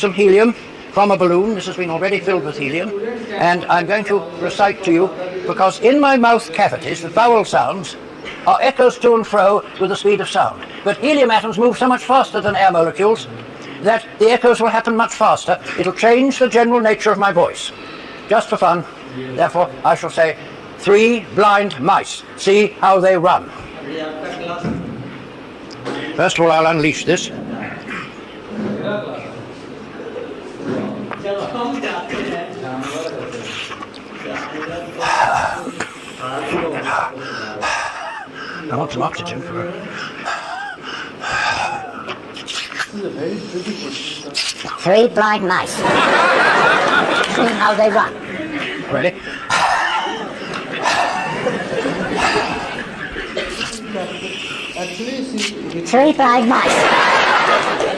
some helium from a balloon. This has been already filled with helium, and I'm going to recite to you, because in my mouth cavities, the vowel sounds are echoes to and fro with the speed of sound. But helium atoms move so much faster than air molecules that the echoes will happen much faster. It'll change the general nature of my voice. Just for fun, therefore, I shall say, 3 blind mice. See how they run. First of all, I'll unleash this. I want some oxygen for her. 3 blind mice. See how they run. Ready? 3 blind mice.